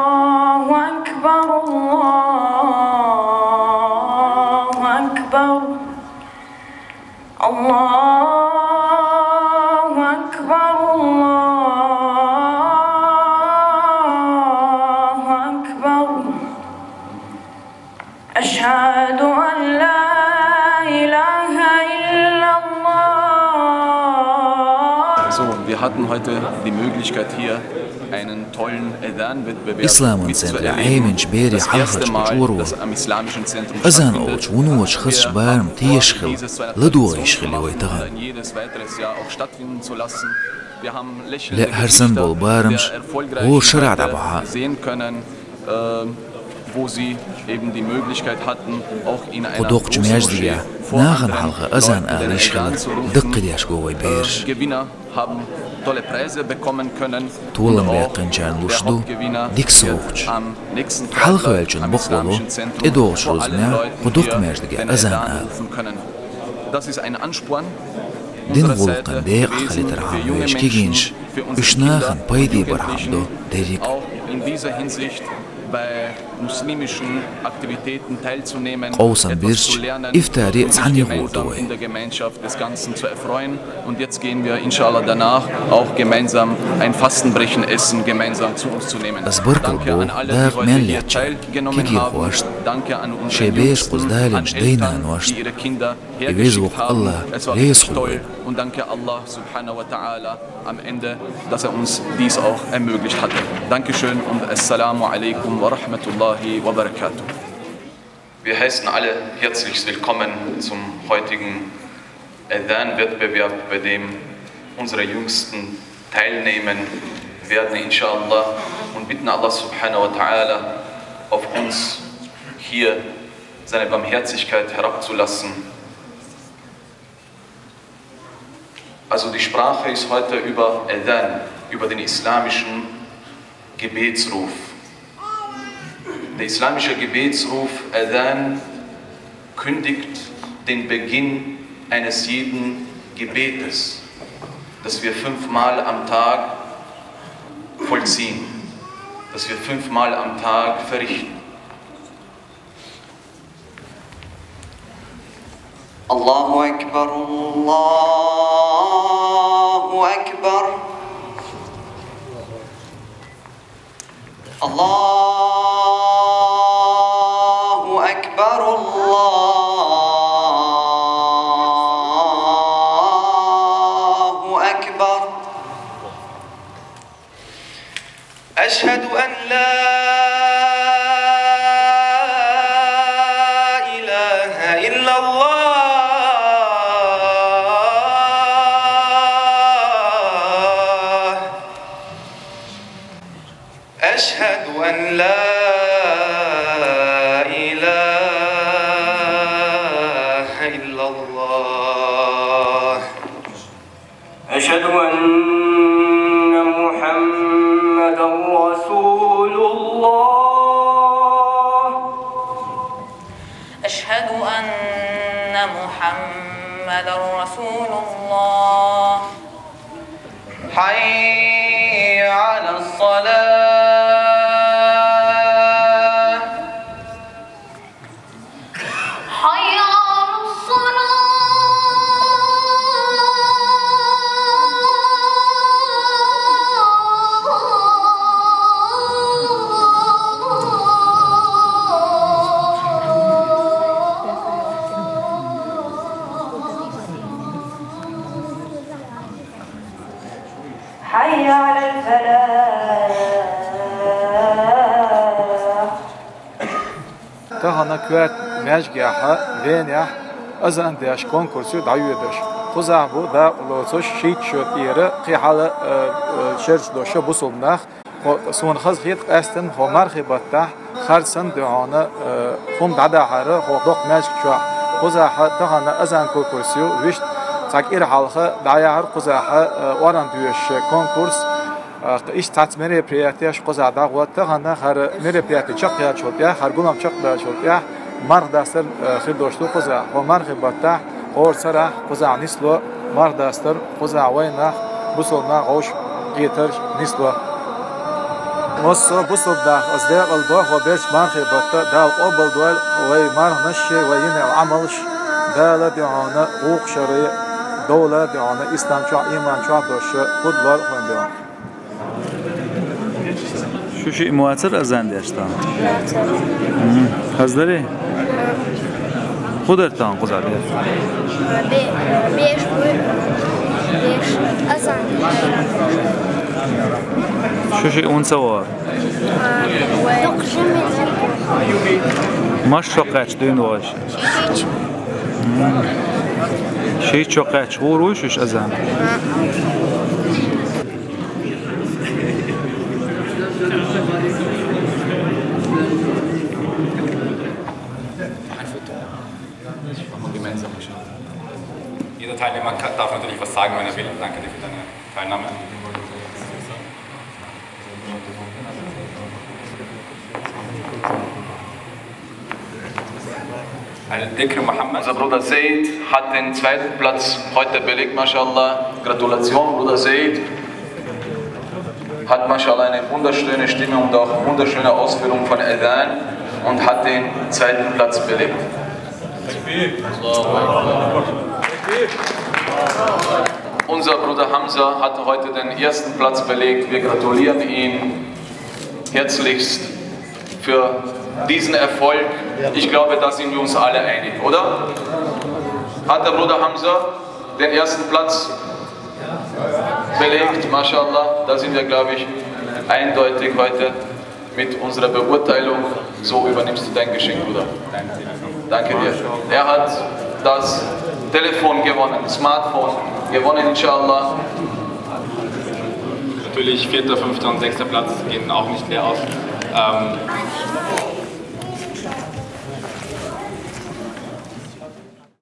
الله أكبر الله أكبر الله أكبر الله أكبر أشهد أن لا إله إلا الله. So, wir hatten heute die Möglichkeit hier einen tollen Adhan-Wettbewerb mitzuerleben. Das erste Mal, dass am islamischen Zentrum stattfindet. Jedes weiteres Jahr auch stattfinden zu lassen. Wir haben lächelnde Gesichter der erfolgreichen sehen können, wo sie eben die Möglichkeit hatten, auch in einer großen Moschee vor anderen Leuten den Adhan zu rufen. Gewinner haben tolle Preise bekommen können und auch der Hauptgewinner wird am nächsten Freitag am islamischen Zentrum vor allen Leuten hier den Adhan rufen können. Das ist ein Ansporn unserer Seite gewesen für junge Menschen, für unsere Kinder und Jugendlichen, auch in dieser Hinsicht bei muslimischen Aktivitäten teilzunehmen, etwas zu lernen und sich gemeinsam in der Gemeinschaft des Ganzen zu erfreuen. Und jetzt gehen wir inshallah danach auch gemeinsam ein Fastenbrechen essen, gemeinsam zu uns zu nehmen. Danke an alle, die heute hier teilgenommen haben. Danke an unsere Jungs, an Eltern, die ihre Kinder hergeschickt haben. Es war wirklich toll. Und danke Allah subhanahu wa ta'ala am Ende, dass er uns dies auch ermöglicht hatte. Dankeschön und Assalamu alaikum wa rahmatullahi wa barakatuh. Wir heißen alle herzlich willkommen zum heutigen Adhan-Wettbewerb, bei dem unsere Jüngsten teilnehmen werden, inshallah, und bitten Allah subhanahu wa ta'ala auf uns hier seine Barmherzigkeit herabzulassen. Also die Sprache ist heute über Adhan, über den islamischen Gebetsruf. Der islamische Gebetsruf Adhan kündigt den Beginn eines jeden Gebetes, das wir 5-mal am Tag vollziehen, das wir 5-mal am Tag verrichten. Allahu Akbar, Allahu Akbar, Allahu Akbar, Allahu Akbar. Ashhadu an la ilaha illallah. أشهد أن لا إله إلا الله. أشهد أن محمدا رسول الله. أشهد أن محمدا رسول الله. حي على الصلاة. حي على الفلاح. تهنا كوات ماججاها وينيا أزان داش كونكورسو دايودش خزعبو دا لوتش شيت شوتيرة قيحة شرش دوشة بوصلناخ سون خز خيط قاستن هو مرخبته خرسن دهانا خم دادا حرة هو دق ماجج شوا خزعها تهنا أزان كونكورسو ويش تاكير حلقة دايار خزعها وارن دوش كونكورس إيش تعت مريبياتيش قزع دعوة تهنا خر مريبياتي شقيا شوتيا خرجونام شقيا شوتيا مرخ داستر خير دوشتو قزع ومرخبته اور سرح قزع نسلو مرخ داستر قزع وينه بوصلنا غوش جيتر نسبة مصر بوصل ده أصدق الضوء وبيش مارخي بطة ده القبل دول ويمار نشي وينع عملش ده لا دعانا حقوق شرعي دولة دعانا إسلام شو إيمان شو دوش خدلار وين دعانا شو شيء مواتر أذان داشتان؟ حضري؟ خودتان قزاده؟ بیش أذان شو شيء اون سوار؟ ماش شقاش دين واش؟ شيء شقاش هو رويش أذان؟ Jeder Teilnehmer darf natürlich was sagen, wenn er will. Danke dir für deine Teilnahme. Unser Bruder Said hat den zweiten Platz heute belegt, mashallah. Gratulation, Bruder Said. Hat mashallah eine wunderschöne Stimme und auch wunderschöne Ausführung von Adhan und hat den zweiten Platz belegt. Unser Bruder Hamza hat heute den ersten Platz belegt. Wir gratulieren ihm herzlichst für diesen Erfolg. Ich glaube, da sind wir uns alle einig, oder? Hat der Bruder Hamza den ersten Platz belegt, mashallah. Da sind wir, glaube ich, eindeutig heute mit unserer Beurteilung. So übernimmst du dein Geschenk, Bruder. Danke dir. Er hat das Telefon gewonnen, Smartphone gewonnen, inshallah. Natürlich 4., 5. und 6. Platz gehen auch nicht leer aus.